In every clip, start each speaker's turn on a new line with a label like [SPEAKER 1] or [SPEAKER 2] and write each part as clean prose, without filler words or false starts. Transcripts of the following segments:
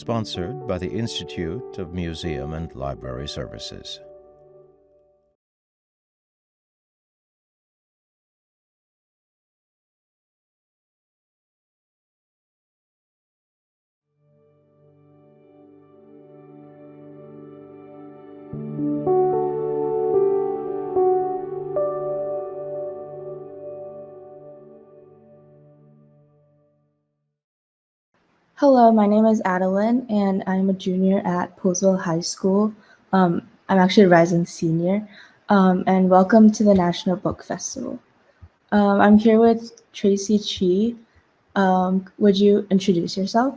[SPEAKER 1] sponsored by the Institute of Museum and Library Services.
[SPEAKER 2] Hello, my name is Adeline, and I'm a junior at Postville High School. I'm actually a rising senior, and welcome to the National Book Festival. I'm here with Traci Chee. Would you introduce yourself?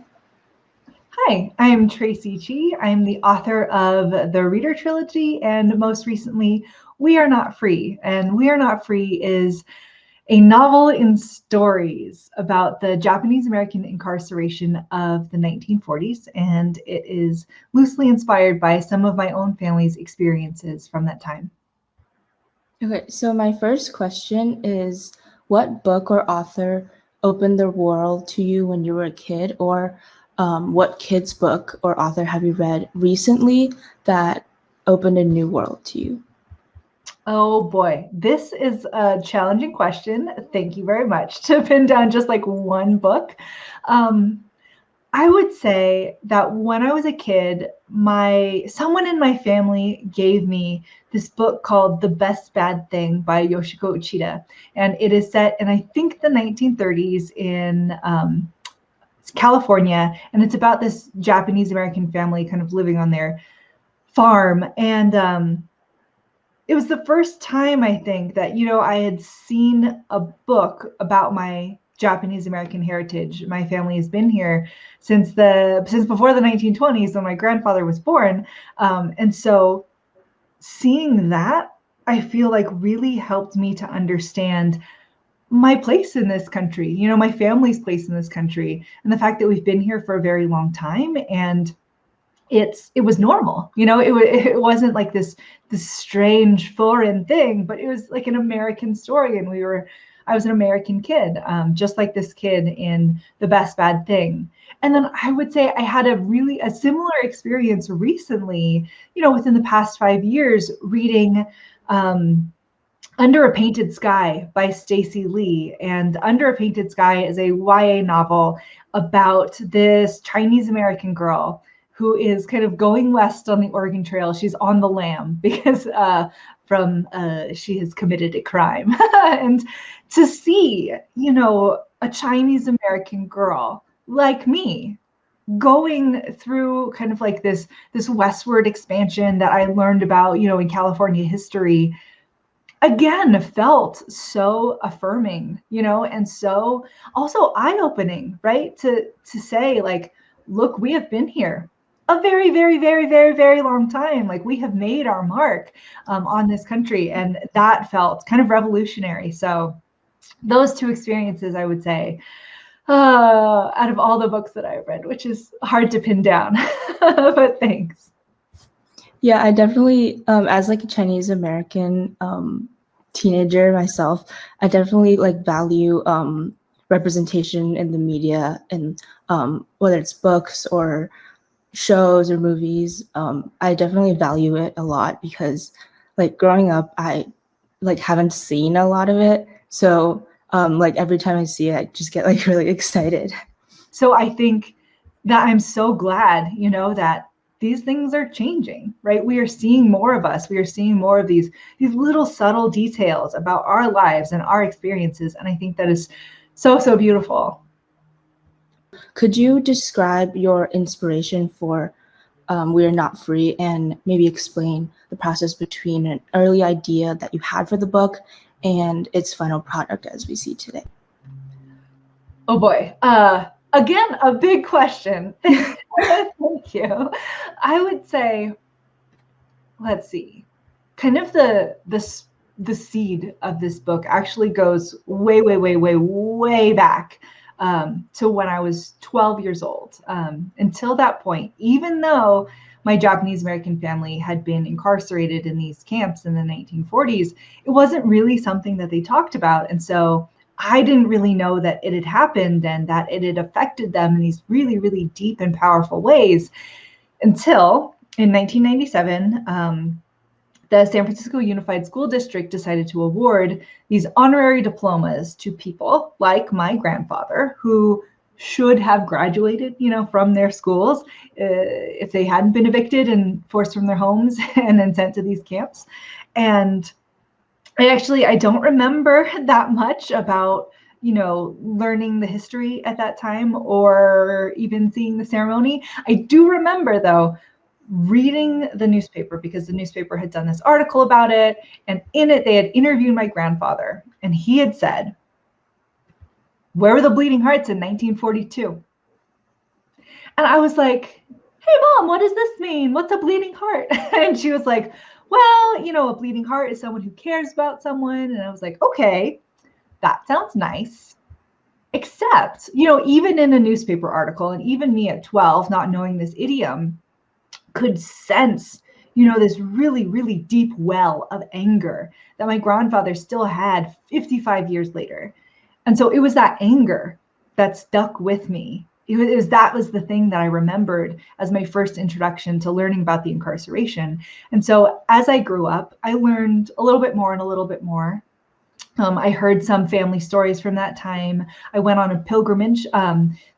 [SPEAKER 3] Hi, I'm Traci Chee. I'm the author of the Reader Trilogy and most recently, We Are Not Free. And We Are Not Free is a novel in stories about the Japanese American incarceration of the 1940s. And it is loosely inspired by some of my own family's experiences from that time.
[SPEAKER 2] Okay, so my first question is, what book or author opened the world to you when you were a kid, or what kid's book or author have you read recently that opened a new world to you?
[SPEAKER 3] Oh boy, this is a challenging question. Thank you very much to pin down just like one book. I would say that when I was a kid, someone in my family gave me this book called The Best Bad Thing by Yoshiko Uchida. And it is set in, I think, the 1930s in California. And it's about this Japanese American family kind of living on their farm. And it was the first time, I think, that, I had seen a book about my Japanese American heritage. My family has been here since before the 1920s, when my grandfather was born. And so seeing that, I feel like really helped me to understand my place in this country, my family's place in this country, and the fact that we've been here for a very long time. And it was normal, it wasn't like this strange foreign thing, but it was like an American story. And I was an American kid, just like this kid in The Best Bad Thing. And then I would say I had a similar experience recently, within the past 5 years, reading Under a Painted Sky by Stacey Lee. And Under a Painted Sky is a YA novel about this Chinese American girl who is kind of going west on the Oregon Trail. She's on the lam because she has committed a crime. And to see, a Chinese American girl like me going through kind of like this westward expansion that I learned about, in California history, again, felt so affirming, and so also eye-opening, right? To say, like, look, we have been here a very, very, very, very, very long time. Like, we have made our mark on this country, and that felt kind of revolutionary. So those two experiences, I would say, out of all the books that I've read, which is hard to pin down, but thanks.
[SPEAKER 2] Yeah, I definitely, as like a Chinese American teenager myself, I definitely value representation in the media, and whether it's books or shows or movies. I definitely value it a lot because growing up, I haven't seen a lot of it. So every time I see it, I just get really excited.
[SPEAKER 3] So I think that I'm so glad, that these things are changing, right? We are seeing more of us. We are seeing more of these little subtle details about our lives and our experiences. And I think that is so, so beautiful.
[SPEAKER 2] Could you describe your inspiration for We Are Not Free, and maybe explain the process between an early idea that you had for the book and its final product as we see today?
[SPEAKER 3] Oh boy. Again, a big question. Thank you. I would say, let's see, kind of the seed of this book actually goes way, way, way, way, way back to when I was 12 years old. Until that point, even though my Japanese American family had been incarcerated in these camps in the 1940s, it wasn't really something that they talked about. And so I didn't really know that it had happened and that it had affected them in these really, really deep and powerful ways until in 1997, the San Francisco Unified School District decided to award these honorary diplomas to people like my grandfather who should have graduated, from their schools if they hadn't been evicted and forced from their homes and then sent to these camps. And I don't remember that much about, learning the history at that time or even seeing the ceremony. I do remember, though, reading the newspaper because the newspaper had done this article about it. And in it, they had interviewed my grandfather. And he had said, "Where were the bleeding hearts in 1942? And I was like, "Hey, Mom, what does this mean? What's a bleeding heart?" And she was like, "Well, a bleeding heart is someone who cares about someone." And I was like, "Okay, that sounds nice." Except, even in a newspaper article, and even me at 12, not knowing this idiom, could sense, this really, really deep well of anger that my grandfather still had 55 years later. And so it was that anger that stuck with me. That was the thing that I remembered as my first introduction to learning about the incarceration. And so as I grew up, I learned a little bit more and a little bit more. I heard some family stories from that time. I went on a pilgrimage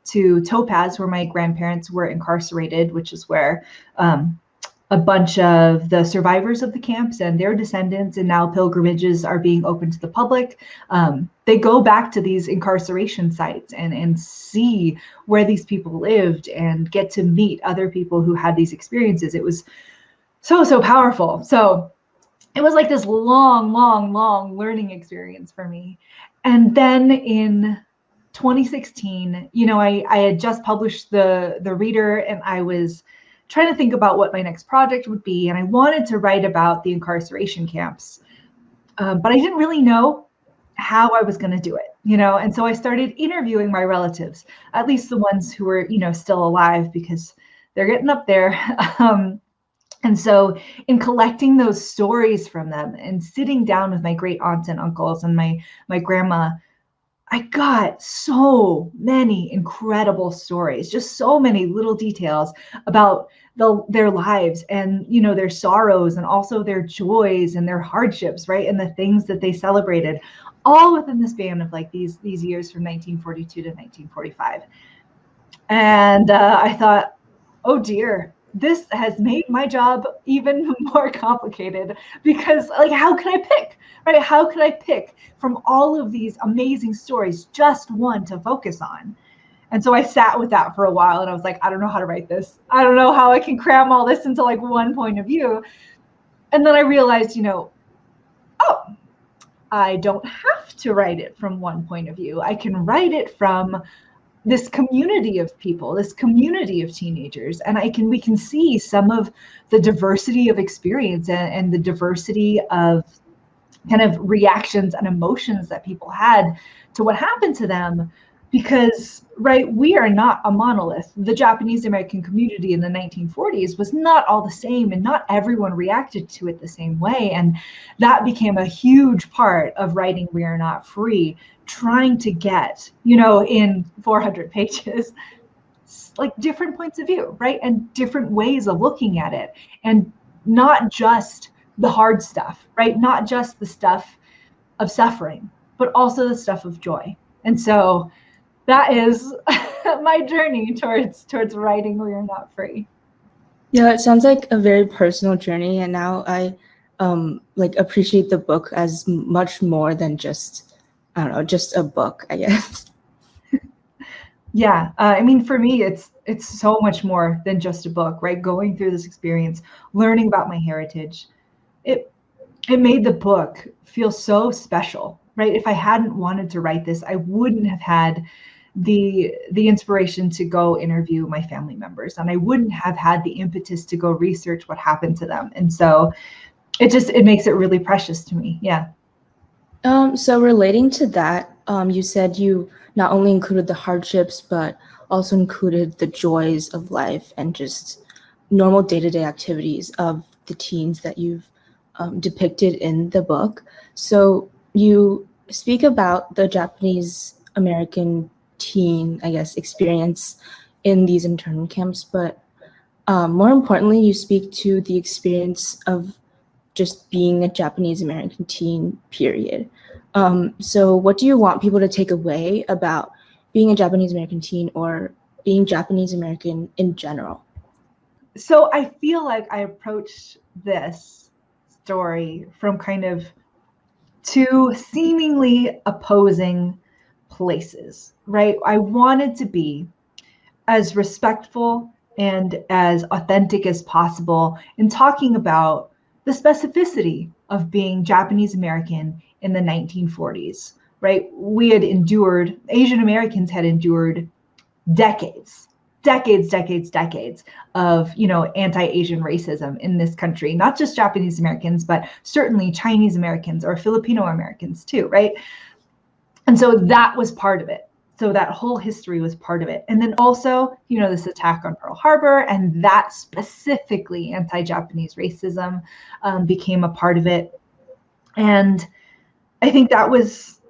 [SPEAKER 3] to Topaz, where my grandparents were incarcerated, which is where a bunch of the survivors of the camps and their descendants, and now pilgrimages are being opened to the public. They go back to these incarceration sites and see where these people lived and get to meet other people who had these experiences. It was so powerful. So it was like this long learning experience for me. And then in 2016, I had just published the reader, and I was trying to think about what my next project would be. And I wanted to write about the incarceration camps, but I didn't really know how I was going to do it, and so I started interviewing my relatives, at least the ones who were, still alive, because they're getting up there. And so in collecting those stories from them and sitting down with my great aunts and uncles and my grandma, I got so many incredible stories, just so many little details about their lives and, their sorrows and also their joys and their hardships, right? And the things that they celebrated, all within the span of like these years from 1942 to 1945. And I thought, oh dear, this has made my job even more complicated, because how can I pick, right? How could I pick from all of these amazing stories just one to focus on? And so I sat with that for a while, and I was like, I don't know how to write this. I don't know how I can cram all this into one point of view. And then I realized, oh, I don't have to write it from one point of view. I can write it from this community of people, this community of teenagers, and we can see some of the diversity of experience and the diversity of kind of reactions and emotions that people had to what happened to them. Because, right, we are not a monolith. The Japanese American community in the 1940s was not all the same, and not everyone reacted to it the same way. And that became a huge part of writing We Are Not Free, trying to get, in 400 pages, different points of view, right? And different ways of looking at it. And not just the hard stuff, right? Not just the stuff of suffering, but also the stuff of joy. And so that is my journey towards writing We Are Not Free.
[SPEAKER 2] Yeah, it sounds like a very personal journey, and now I appreciate the book as much more than just, I don't know, just a book, I guess.
[SPEAKER 3] Yeah, for me, it's so much more than just a book, right? Going through this experience, learning about my heritage, it made the book feel so special, right? If I hadn't wanted to write this, I wouldn't have had the inspiration to go interview my family members, and I wouldn't have had the impetus to go research what happened to them. And so it makes it really precious to me. Yeah.
[SPEAKER 2] So relating to that, you said you not only included the hardships, but also included the joys of life and just normal day-to-day activities of the teens that you've depicted in the book. So you speak about the Japanese American teen, I guess, experience in these internment camps, but more importantly, you speak to the experience of just being a Japanese American teen, period. So what do you want people to take away about being a Japanese American teen or being Japanese American in general?
[SPEAKER 3] So I feel like I approached this story from kind of two seemingly opposing places, right? I wanted to be as respectful and as authentic as possible in talking about the specificity of being Japanese American in the 1940s, right? Asian Americans had endured decades of, anti-Asian racism in this country, not just Japanese Americans, but certainly Chinese Americans or Filipino Americans too, right? And so that was part of it. So that whole history was part of it. And then also, this attack on Pearl Harbor and that specifically anti-Japanese racism became a part of it. And I think that was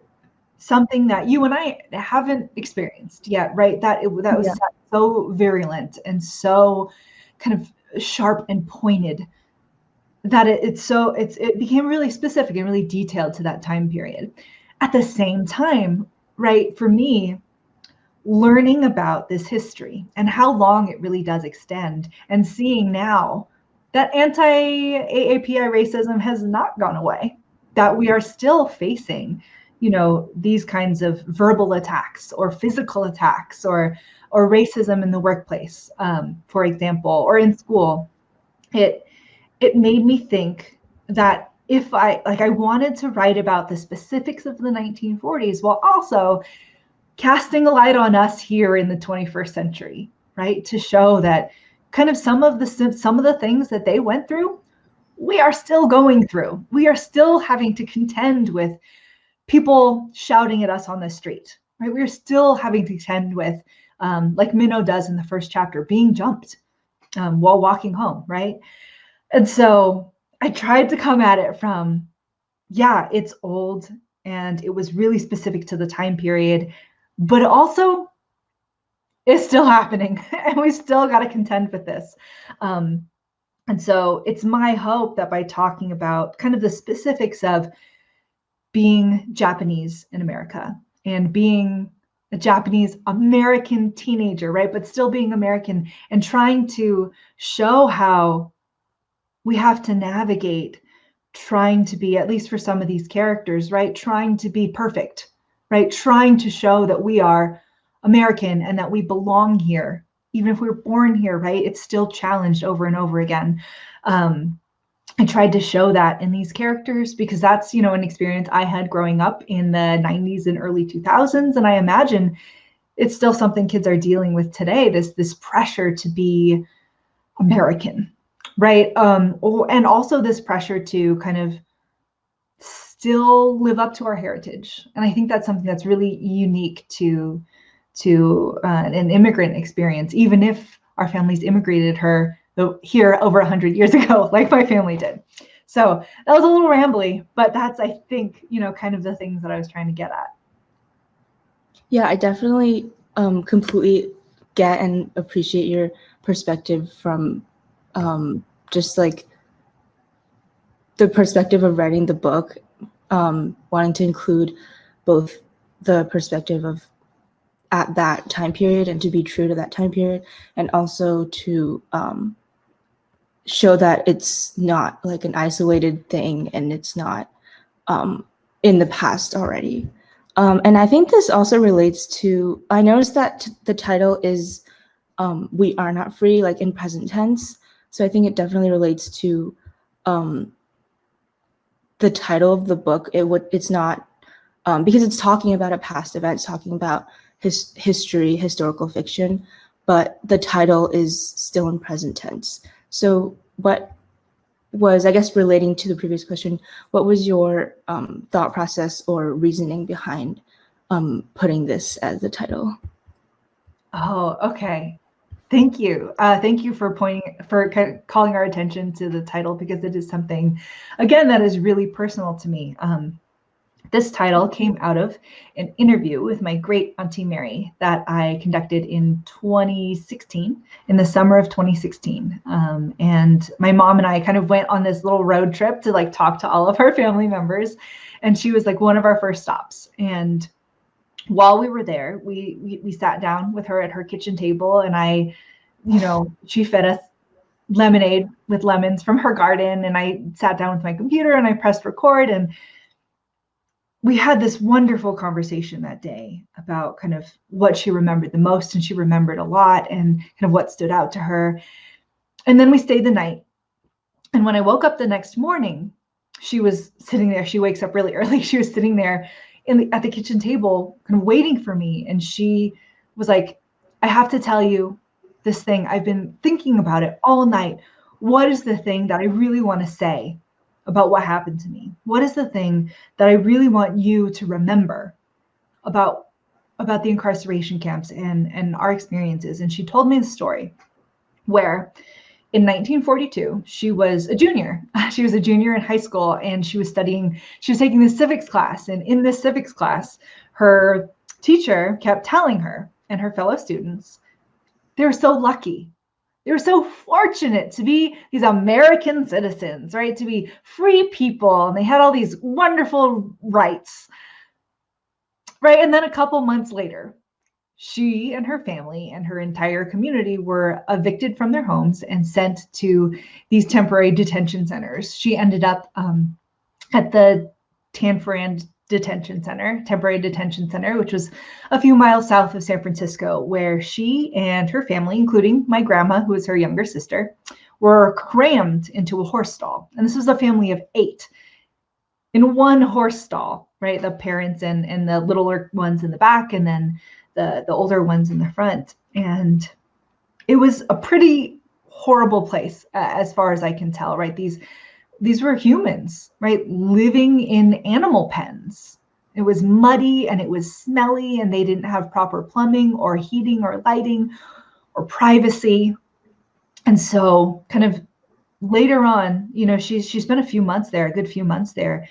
[SPEAKER 3] something that you and I haven't experienced yet, right? That was so virulent and so kind of sharp and pointed that it became really specific and really detailed to that time period. At the same time, right, for me, learning about this history and how long it really does extend and seeing now that anti-AAPI racism has not gone away, that we are still facing these kinds of verbal attacks or physical attacks or racism in the workplace, for example, or in school. It made me think that if I wanted to write about the specifics of the 1940s while also casting a light on us here in the 21st century, right? To show that kind of some of the things that they went through, we are still going through. We are still having to contend with people shouting at us on the street, right? We're still having to contend with, like Minnow does in the first chapter, being jumped while walking home, right? And so I tried to come at it from, it's old and it was really specific to the time period, but also it's still happening and we still got to contend with this. And so it's my hope that by talking about kind of the specifics of being Japanese in America and being a Japanese American teenager, right? But still being American and trying to show how we have to navigate trying to be, at least for some of these characters, right? Trying to be perfect, right? Trying to show that we are American and that we belong here. Even if we were born here, right? It's still challenged over and over again. I tried to show that in these characters because that's, an experience I had growing up in the 90s and early 2000s. And I imagine it's still something kids are dealing with today, this pressure to be American, right? And also this pressure to kind of still live up to our heritage. And I think that's something that's really unique to an immigrant experience, even if our families immigrated here over 100 years ago, like my family did. So that was a little rambly, but that's, I think, kind of the things that I was trying to get at.
[SPEAKER 2] Yeah, I definitely completely get and appreciate your perspective from just like the perspective of writing the book, wanting to include both the perspective of at that time period and to be true to that time period, and also to show that it's not like an isolated thing and it's not in the past already. And I think this also relates to, I noticed that the title is We Are Not Free, like in present tense. So I think it definitely relates to the title of the book. It's not, because it's talking about a past event, it's talking about history, historical fiction, but the title is still in present tense. So what was, I guess, relating to the previous question, what was your thought process or reasoning behind putting this as the title?
[SPEAKER 3] Oh, okay. Thank you. Thank you for calling our attention to the title, because it is something, again, that is really personal to me. This title came out of an interview with my great auntie Mary that I conducted in 2016, in the summer of 2016. And my mom and I kind of went on this little road trip to like talk to all of her family members. And she was like one of our first stops. And while we were there, we sat down with her at her kitchen table, and she fed us lemonade with lemons from her garden. And I sat down with my computer and I pressed record, and we had this wonderful conversation that day about kind of what she remembered the most, and she remembered a lot, and kind of what stood out to her. And then we stayed the night. And when I woke up the next morning, she was sitting there. She wakes up really early. She was sitting there at the kitchen table, kind of waiting for me. And she was like, I have to tell you this thing. I've been thinking about it all night. What is the thing that I really want to say about what happened to me? What is the thing that I really want you to remember about the incarceration camps and our experiences? And she told me the story where in 1942, she was a junior. She was a junior in high school, and she was taking the civics class. And in this civics class, her teacher kept telling her and her fellow students, they were so lucky. They were so fortunate to be these American citizens, right? To be free people. And they had all these wonderful rights, right? And then a couple months later, she and her family and her entire community were evicted from their homes and sent to these temporary detention centers. She ended up at the Tanforan temporary detention center, which was a few miles south of San Francisco, where she and her family, including my grandma, who was her younger sister, were crammed into a horse stall. And this was a family of 8 in one horse stall, right? The parents and the littler ones in the back, and then the older ones in the front. And it was a pretty horrible place, as far as I can tell, right? These were humans, right? Living in animal pens. It was muddy and it was smelly, and they didn't have proper plumbing or heating or lighting or privacy. And so kind of later on, she spent a good few months there.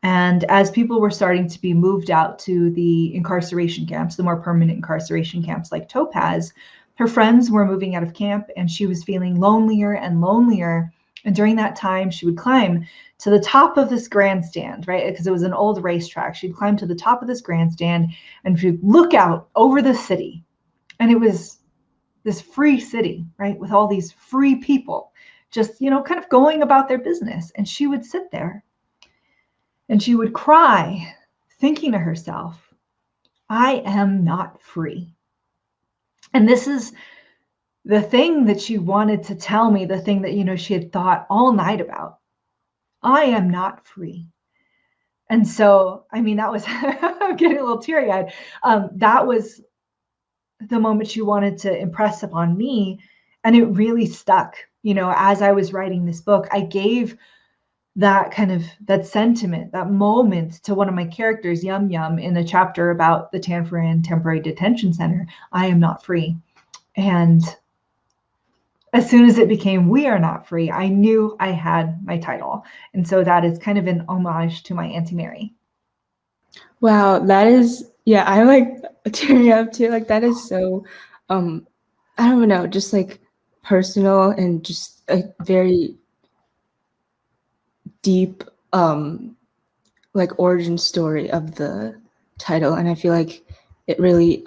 [SPEAKER 3] And as people were starting to be moved out to the incarceration camps, the more permanent incarceration camps like Topaz, her friends were moving out of camp, and she was feeling lonelier and lonelier. And during that time, she would climb to the top of this grandstand, right? Because it was an old racetrack. She'd climb to the top of this grandstand and she'd look out over the city. And it was this free city, right? With all these free people just, kind of going about their business. And she would sit there and she would cry, thinking to herself, I am not free. And this is the thing that she wanted to tell me, the thing that, she had thought all night about. I am not free. And so, that was, I'm getting a little teary-eyed. That was the moment she wanted to impress upon me. And it really stuck. As I was writing this book, I gave that sentiment, that moment to one of my characters, Yum Yum, in the chapter about the Tanforan Temporary Detention Center. I am not free. And as soon as it became We Are Not Free, I knew I had my title. And so that is kind of an homage to my Auntie Mary.
[SPEAKER 2] Wow, that is, yeah, I'm like tearing up too. Like that is so, I don't know, just like personal and just a very deep, like origin story of the title. And I feel like it really,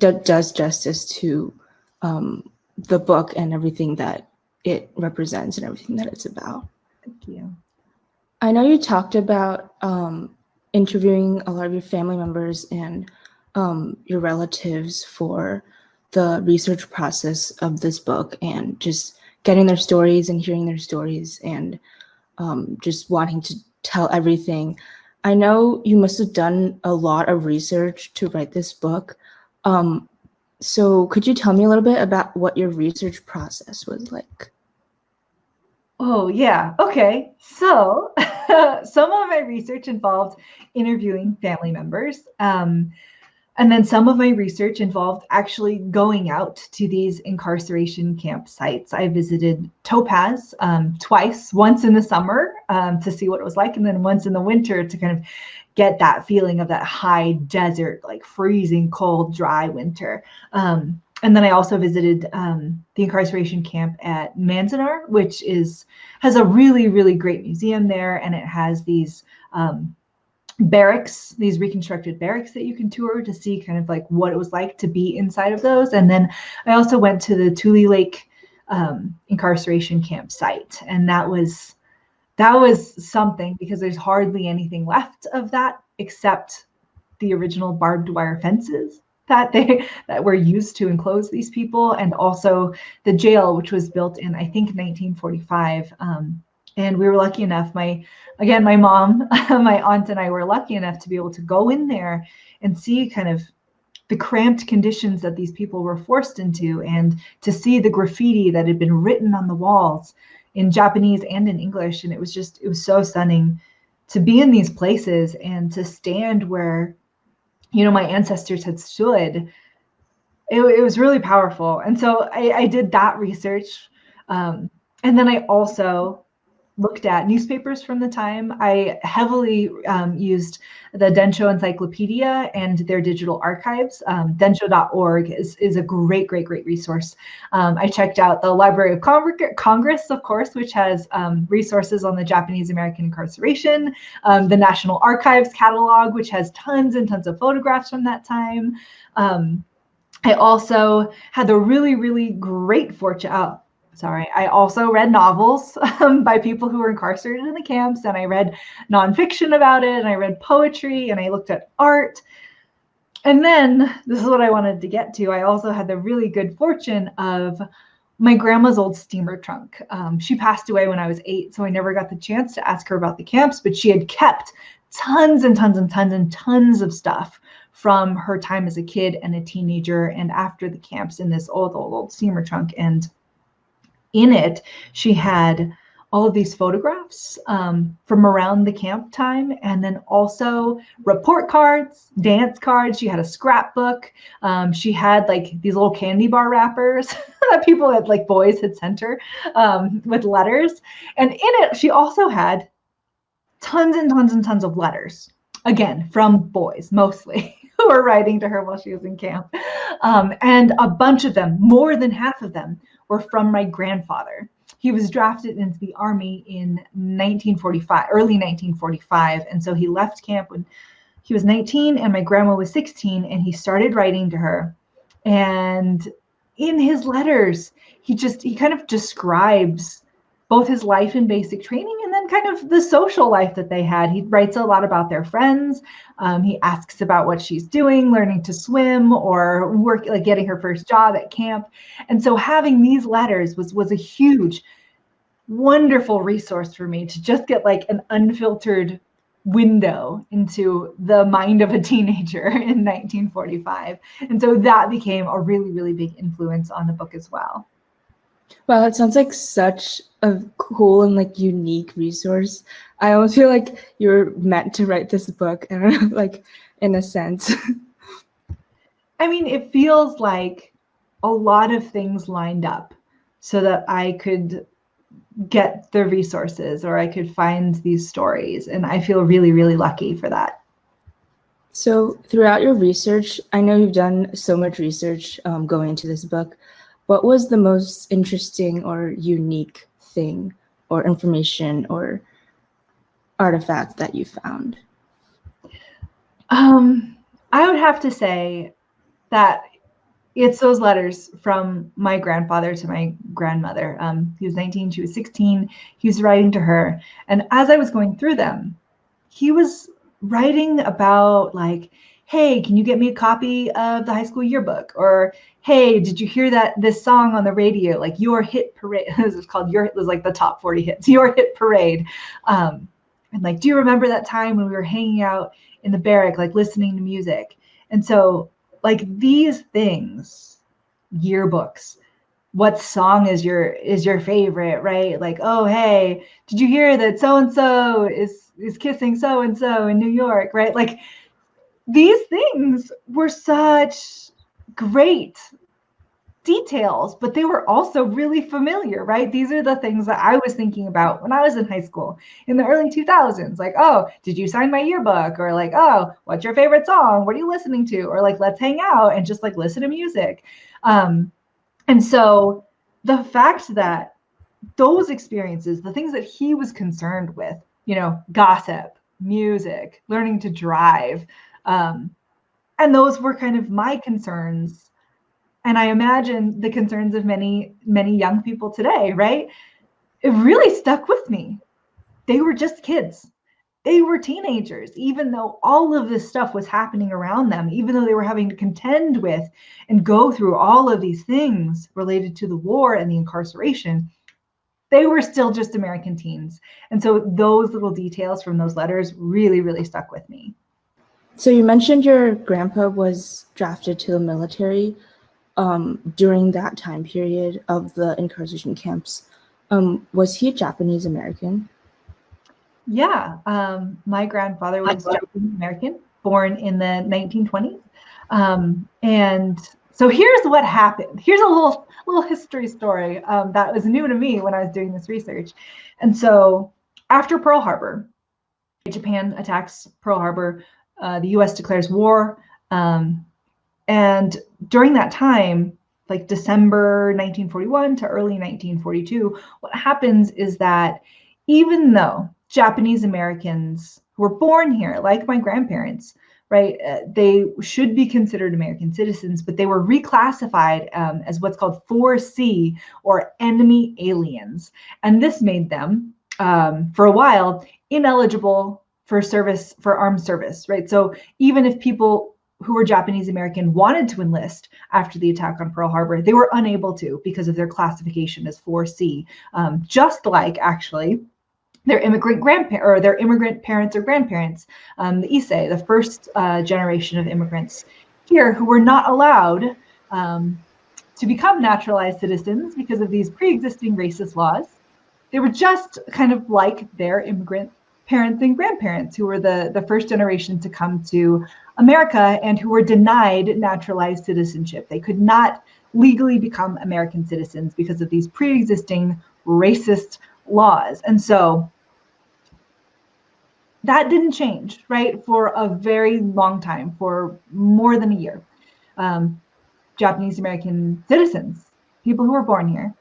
[SPEAKER 2] does justice to the book and everything that it represents and everything that it's about.
[SPEAKER 3] Thank you.
[SPEAKER 2] I know you talked about interviewing a lot of your family members and your relatives for the research process of this book, and just getting their stories and hearing their stories, and just wanting to tell everything. I know you must have done a lot of research to write this book. So could you tell me a little bit about what your research process was like?
[SPEAKER 3] Oh, yeah. Okay. So some of my research involved interviewing family members. And And then some of my research involved actually going out to these incarceration camp sites. I visited Topaz twice, once in the summer to see what it was like, and then once in the winter to kind of get that feeling of that high desert, like freezing cold, dry winter. And then I also visited the incarceration camp at Manzanar, which has a really, really great museum there, and it has these barracks, these reconstructed barracks that you can tour to see kind of like what it was like to be inside of those. And then I also went to the Tule Lake incarceration camp site, and that was something, because there's hardly anything left of that except the original barbed wire fences that were used to enclose these people, and also the jail, which was built in, I think, 1945. And we were lucky enough, my mom, my aunt, and I were lucky enough to be able to go in there and see kind of the cramped conditions that these people were forced into, and to see the graffiti that had been written on the walls in Japanese and in English. And it was so stunning to be in these places and to stand where, my ancestors had stood. It was really powerful. And so I did that research. And then I also looked at newspapers from the time. I heavily used the Densho Encyclopedia and their digital archives. Densho.org is a great, great, great resource. I checked out the Library of Congress, of course, which has resources on the Japanese American incarceration, the National Archives catalog, which has tons and tons of photographs from that time. I also had the really, really great fortune. I also read novels by people who were incarcerated in the camps, and I read nonfiction about it, and I read poetry, and I looked at art. And then, this is what I wanted to get to, I also had the really good fortune of my grandma's old steamer trunk. She passed away when I was 8, so I never got the chance to ask her about the camps, but she had kept tons and tons and tons and tons of stuff from her time as a kid and a teenager and after the camps in this old steamer trunk. And in it, she had all of these photographs from around the camp time, and then also report cards, dance cards. She had a scrapbook. She had like these little candy bar wrappers that people had, like boys had sent her with letters. And in it, she also had tons and tons and tons of letters, again, from boys mostly, who were writing to her while she was in camp. And a bunch of them, more than half of them, were from my grandfather. He was drafted into the Army in 1945, early 1945. And so he left camp when he was 19 and my grandma was 16, and he started writing to her. And in his letters, he kind of describes both his life in basic training and then kind of the social life that they had. He writes a lot about their friends. He asks about what she's doing, learning to swim or work, like getting her first job at camp. And so having these letters was a huge, wonderful resource for me to just get like an unfiltered window into the mind of a teenager in 1945. And so that became a really, really big influence on the book as well.
[SPEAKER 2] Wow, it sounds like such a cool and like unique resource. I almost feel like you're meant to write this book, and like in a sense.
[SPEAKER 3] I mean, it feels like a lot of things lined up so that I could get the resources or I could find these stories, and I feel really, really lucky for that.
[SPEAKER 2] So throughout your research, I know you've done so much research going into this book. What was the most interesting or unique thing or information or artifact that you found?
[SPEAKER 3] I would have to say that it's those letters from my grandfather to my grandmother. He was 19, she was 16. He was writing to her. And as I was going through them, he was writing about like, hey, can you get me a copy of the high school yearbook? Or, hey, did you hear this song on the radio? Like Your Hit Parade. This is called it was like the top 40 hits, Your Hit Parade. And like, do you remember that time when we were hanging out in the barrack, like listening to music? And so like these things, yearbooks, what song is your favorite, right? Like, oh, hey, did you hear that so-and-so is kissing so-and-so in New York, right? Like, these things were such great details, but they were also really familiar, right? These are the things that I was thinking about when I was in high school in the early 2000s. Like, oh, did you sign my yearbook? Or like, oh, what's your favorite song? What are you listening to? Or like, let's hang out and just like listen to music. And so the fact that those experiences, the things that he was concerned with, you know, gossip, music, learning to drive, and those were kind of my concerns. And I imagine the concerns of many, many young people today, right? It really stuck with me. They were just kids. They were teenagers, even though all of this stuff was happening around them, even though they were having to contend with and go through all of these things related to the war and the incarceration. They were still just American teens. And so those little details from those letters really, really stuck with me.
[SPEAKER 2] So you mentioned your grandpa was drafted to the military during that time period of the incarceration camps. Was he Japanese American?
[SPEAKER 3] Yeah, my grandfather was Japanese American, born in the 1920s. And so here's what happened. Here's a little history story that was new to me when I was doing this research. And so after Pearl Harbor, Japan attacks Pearl Harbor, the US declares war. And during that time, like December 1941 to early 1942, what happens is that even though Japanese Americans who were born here, like my grandparents, right, they should be considered American citizens, but they were reclassified as what's called 4C, or enemy aliens. And this made them, for a while, ineligible for service, for armed service, right? So even if people who were Japanese American wanted to enlist after the attack on Pearl Harbor, they were unable to because of their classification as 4C, just like actually their immigrant grandparents or their immigrant parents or grandparents, the Issei, the first generation of immigrants here who were not allowed to become naturalized citizens because of these pre-existing racist laws. They were just kind of like their immigrant parents and grandparents who were the first generation to come to America and who were denied naturalized citizenship. They could not legally become American citizens because of these pre-existing racist laws. And so that didn't change, right, for a very long time, for more than a year. Japanese American citizens, people who were born here,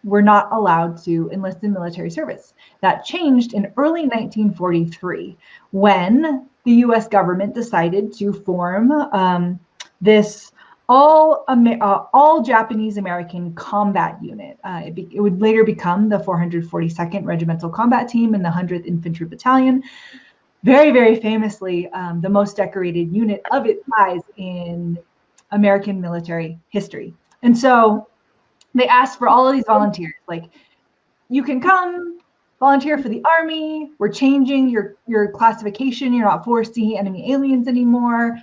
[SPEAKER 3] were not allowed to enlist in military service. That changed in early 1943 when the US government decided to form this all Japanese American combat unit. It would later become the 442nd Regimental Combat Team and the 100th Infantry Battalion. Very, very famously, the most decorated unit of its size in American military history. And so they asked for all of these volunteers, like, you can come volunteer for the Army. We're changing your classification. You're not 4C enemy aliens anymore.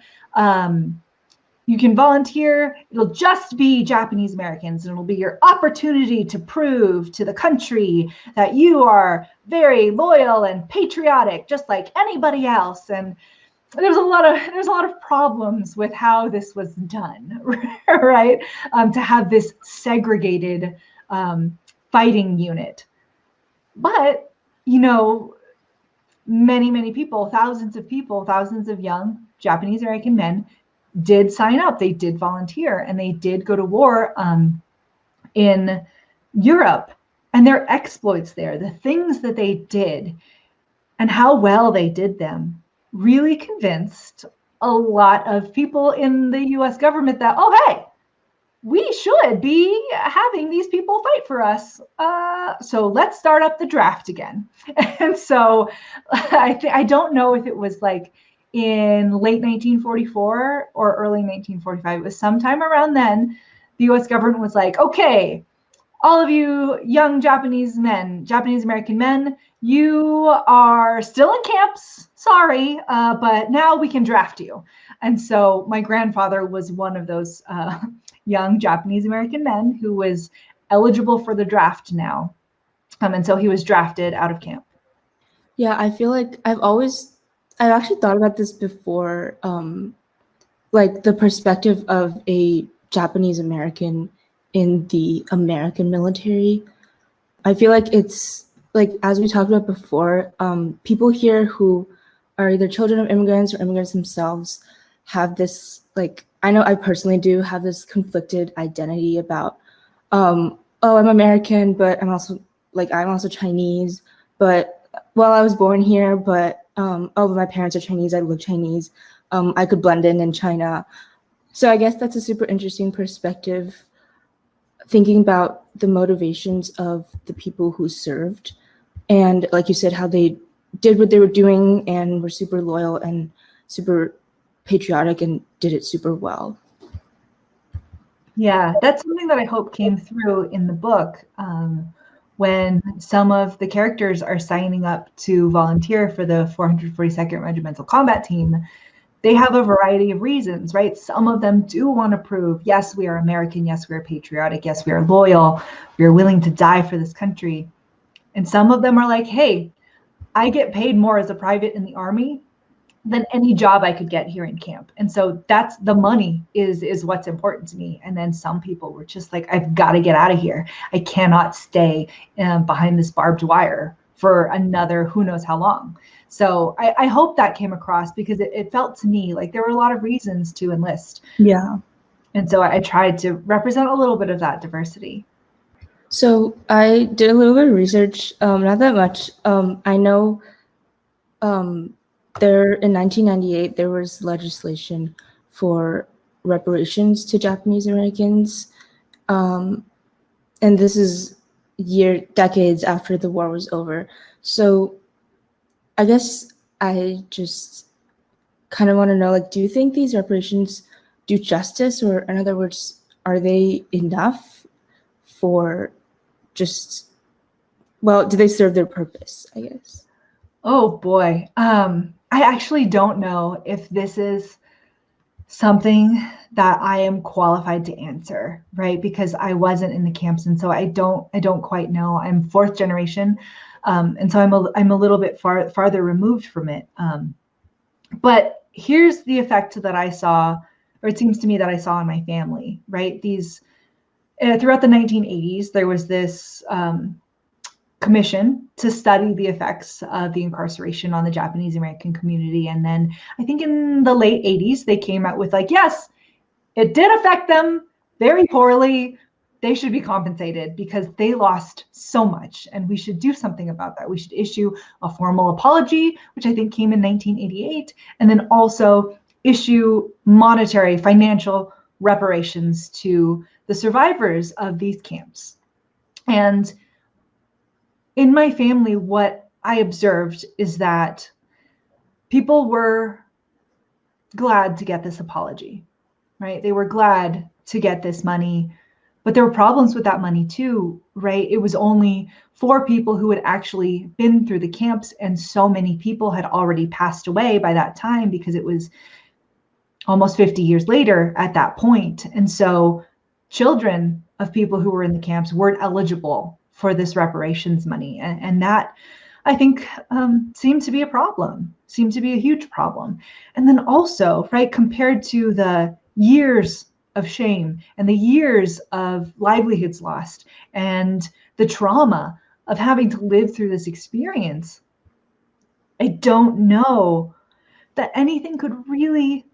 [SPEAKER 3] You can volunteer. It'll just be Japanese Americans, and it'll be your opportunity to prove to the country that you are very loyal and patriotic, just like anybody else. And there's a lot of problems with how this was done, right? To have this segregated fighting unit. But, you know, many people, thousands of young Japanese American men did sign up. They did volunteer, and they did go to war in Europe. And their exploits there, the things that they did and how well they did them, really convinced a lot of people in the US government that, oh, hey, we should be having these people fight for us. So let's start up the draft again. And so I don't know if it was like in late 1944 or early 1945. It was sometime around then. The US government was like, okay, all of you young Japanese American men, you are still in camps, sorry, but now we can draft you. And so my grandfather was one of those young Japanese American men who was eligible for the draft now. And so he was drafted out of camp.
[SPEAKER 2] Yeah, I feel like I've always I've actually thought about this before, like the perspective of a Japanese American in the American military. I feel like it's like, as we talked about before, people here who are either children of immigrants or immigrants themselves have this, like, I know I personally do have this conflicted identity about, oh, I'm American, but I'm also Chinese, but well, I was born here, but oh, my parents are Chinese, I look Chinese, I could blend in China. So I guess that's a super interesting perspective, thinking about the motivations of the people who served, and like you said, how they did what they were doing and were super loyal and super patriotic and did it super well.
[SPEAKER 3] Yeah, that's something that I hope came through in the book, when some of the characters are signing up to volunteer for the 442nd Regimental Combat Team. They have a variety of reasons, right? Some of them do want to prove, yes, we are American, yes, we are patriotic, yes, we are loyal, we are willing to die for this country. And some of them are like, hey, I get paid more as a private in the Army than any job I could get here in camp. And so that's the money is what's important to me. And then some people were just like, I've got to get out of here. I cannot stay behind this barbed wire for another who knows how long. So I hope that came across, because it felt to me like there were a lot of reasons to enlist.
[SPEAKER 2] Yeah.
[SPEAKER 3] And so I tried to represent a little bit of that diversity.
[SPEAKER 2] So I did a little bit of research, not that much. I know there in 1998 there was legislation for reparations to Japanese Americans, and this is decades after the war was over. So I guess I just kind of want to know, like, do you think these reparations do justice, or in other words, are they enough for just, well, do they serve their purpose, I guess?
[SPEAKER 3] Oh boy. I actually don't know if this is something that I am qualified to answer, right? Because I wasn't in the camps, and so I don't quite know. I'm fourth generation, and so I'm a little bit farther removed from it. But here's the effect that I saw, or it seems to me that I saw in my family, right? These throughout the 1980s, there was this commission to study the effects of the incarceration on the Japanese American community. And then I think in the late 80s, they came out with like, yes, it did affect them very poorly. They should be compensated because they lost so much, and we should do something about that. We should issue a formal apology, which I think came in 1988, and then also issue monetary financial reparations to the survivors of these camps. And in my family, what I observed is that people were glad to get this apology, right? They were glad to get this money, but there were problems with that money too, right? It was only for people who had actually been through the camps, and so many people had already passed away by that time, because it was almost 50 years later at that point. And so children of people who were in the camps weren't eligible for this reparations money. And that, I think, seemed to be a problem, seemed to be a huge problem. And then also, right, compared to the years of shame and the years of livelihoods lost and the trauma of having to live through this experience, I don't know that anything could really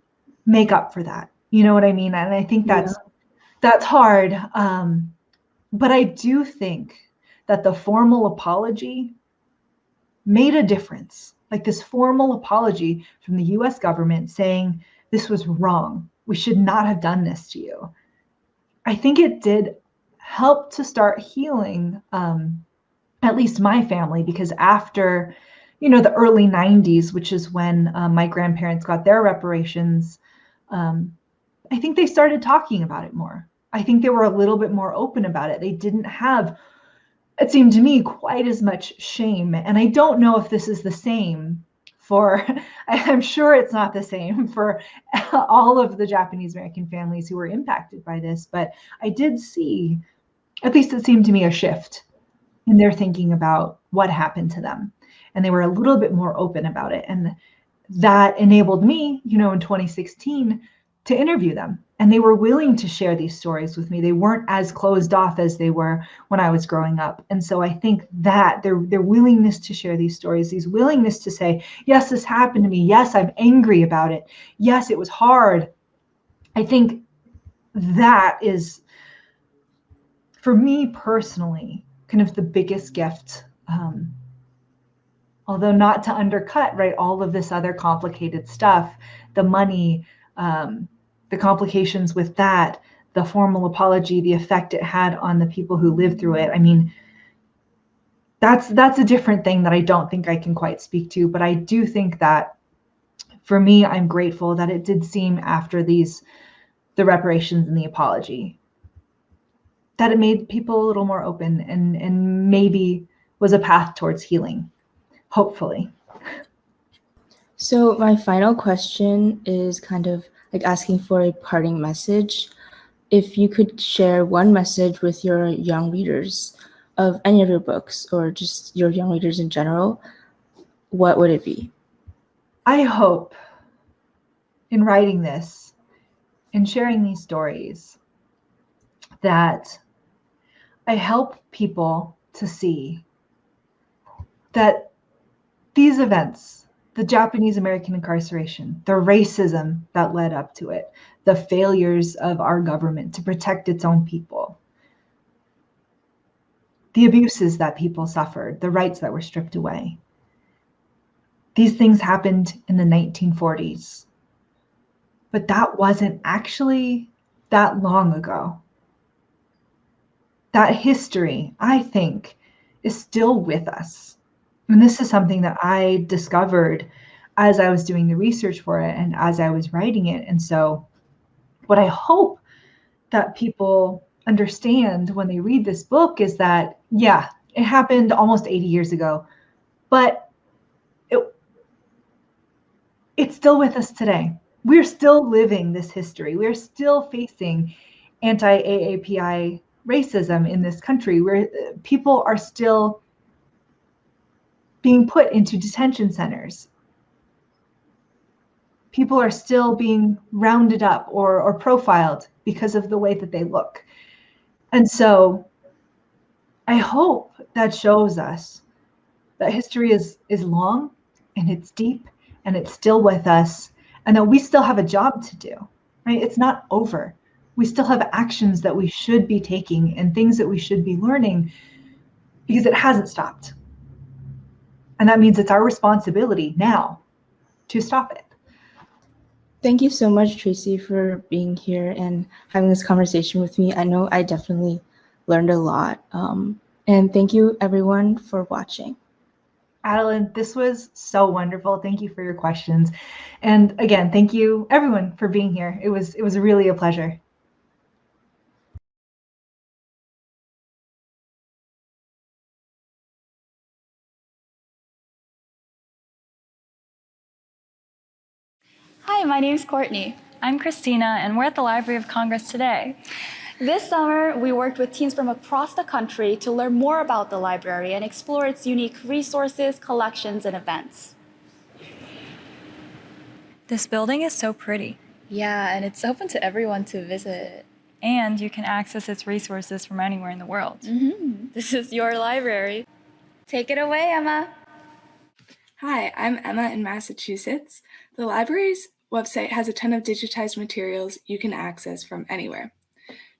[SPEAKER 3] make up for that. You know what I mean? And I think that's hard. But I do think that the formal apology made a difference. Like this formal apology from the US government saying this was wrong. We should not have done this to you. I think it did help to start healing, at least my family, because after, the early 90s, which is when my grandparents got their reparations, I think they started talking about it more. I think they were a little bit more open about it. They didn't have, it seemed to me, quite as much shame. And I don't know if this is the same for, I'm sure it's not the same for all of the Japanese American families who were impacted by this, but I did see, at least it seemed to me, a shift in their thinking about what happened to them. And they were a little bit more open about it. And that enabled me, in 2016 to interview them. And they were willing to share these stories with me. They weren't as closed off as they were when I was growing up. And so I think that their willingness to share these stories, these willingness to say, yes, this happened to me. Yes, I'm angry about it. Yes, it was hard. I think that is, for me personally, kind of the biggest gift. Although not to undercut, right, all of this other complicated stuff, the money, the complications with that, the formal apology, the effect it had on the people who lived through it. I mean, that's a different thing that I don't think I can quite speak to, but I do think that for me, I'm grateful that it did seem after the reparations and the apology, that it made people a little more open and maybe was a path towards healing, hopefully.
[SPEAKER 2] So my final question is kind of like asking for a parting message. If you could share one message with your young readers of any of your books or just your young readers in general, what would it be?
[SPEAKER 3] I hope in writing this and sharing these stories that I help people to see that these events, the Japanese American incarceration, the racism that led up to it, the failures of our government to protect its own people, the abuses that people suffered, the rights that were stripped away. These things happened in the 1940s, but that wasn't actually that long ago. That history, I think, is still with us. And this is something that I discovered as I was doing the research for it and as I was writing it. And so what I hope that people understand when they read this book is that, yeah, it happened almost 80 years ago, but it's still with us today. We're still living this history. We're still facing anti-AAPI racism in this country, where people are still being put into detention centers. People are still being rounded up or profiled because of the way that they look. And so I hope that shows us that history is long and it's deep and it's still with us, and that we still have a job to do, right? It's not over. We still have actions that we should be taking and things that we should be learning, because it hasn't stopped. And that means it's our responsibility now to stop it.
[SPEAKER 2] Thank you so much, Traci, for being here and having this conversation with me. I know I definitely learned a lot. And thank you, everyone, for watching.
[SPEAKER 3] Adeline, this was so wonderful. Thank you for your questions. And again, thank you, everyone, for being here. It was really a pleasure.
[SPEAKER 4] Hi, my name's Courtney. I'm Christina, and we're at the Library of Congress today. This summer, we worked with teams from across the country to learn more about the library and explore its unique resources, collections, and events.
[SPEAKER 5] This building is so pretty.
[SPEAKER 4] Yeah, and it's open to everyone to visit.
[SPEAKER 5] And you can access its resources from anywhere in the world.
[SPEAKER 4] This is your library. Take it away, Emma.
[SPEAKER 6] Hi, I'm Emma in Massachusetts. The library's website has a ton of digitized materials you can access from anywhere.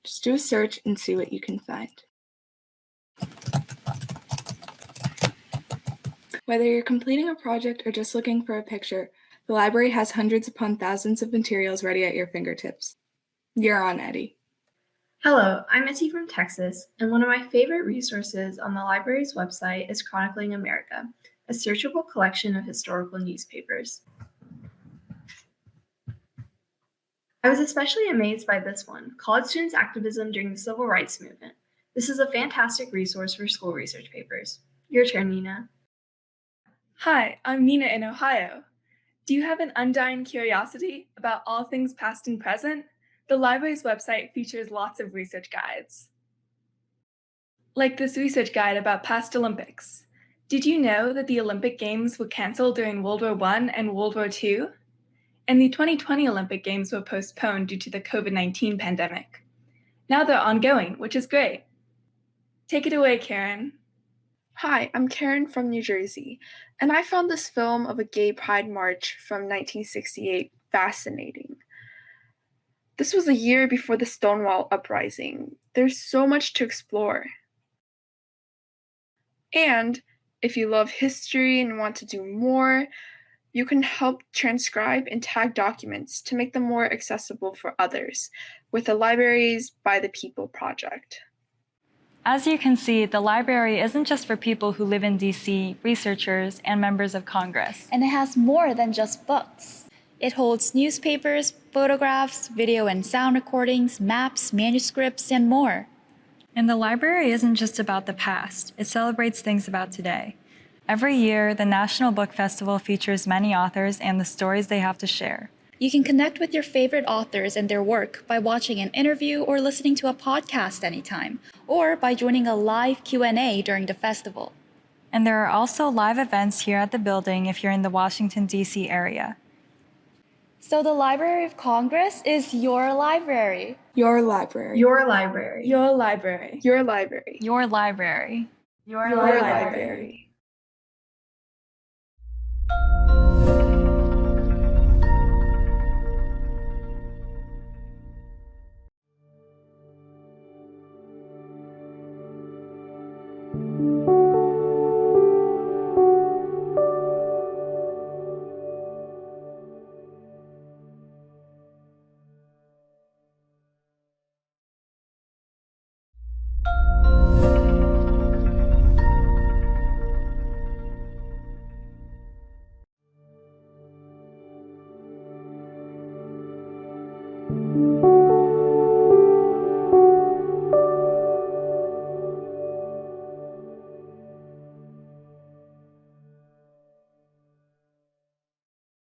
[SPEAKER 6] Just do a search and see what you can find. Whether you're completing a project or just looking for a picture, the library has hundreds upon thousands of materials ready at your fingertips. You're on, Eddie.
[SPEAKER 7] Hello, I'm Etty from Texas, and one of my favorite resources on the library's website is Chronicling America, a searchable collection of historical newspapers. I was especially amazed by this one, College Students' Activism During the Civil Rights Movement. This is a fantastic resource for school research papers. Your turn, Nina.
[SPEAKER 8] Hi, I'm Nina in Ohio. Do you have an undying curiosity about all things past and present? The library's website features lots of research guides. Like this research guide about past Olympics. Did you know that the Olympic Games were canceled during World War I and World War II? And the 2020 Olympic Games were postponed due to the COVID-19 pandemic. Now they're ongoing, which is great. Take it away, Karen.
[SPEAKER 6] Hi, I'm Karen from New Jersey, and I found this film of a gay pride march from 1968 fascinating. This was a year before the Stonewall Uprising. There's so much to explore. And if you love history and want to do more, you can help transcribe and tag documents to make them more accessible for others with the Libraries by the People project.
[SPEAKER 5] As you can see, the library isn't just for people who live in DC, researchers, and members of Congress.
[SPEAKER 4] And it has more than just books. It holds newspapers, photographs, video and sound recordings, maps, manuscripts, and more.
[SPEAKER 5] And the library isn't just about the past, it celebrates things about today. Every year, the National Book Festival features many authors and the stories they have to share.
[SPEAKER 4] You can connect with your favorite authors and their work by watching an interview or listening to a podcast anytime, or by joining a live Q&A during the festival.
[SPEAKER 5] And there are also live events here at the building if you're in the Washington, D.C. area.
[SPEAKER 4] So the Library of Congress is your library.
[SPEAKER 6] Your library.
[SPEAKER 7] Your library.
[SPEAKER 8] Your library.
[SPEAKER 6] Your library.
[SPEAKER 5] Your library.
[SPEAKER 8] Your library.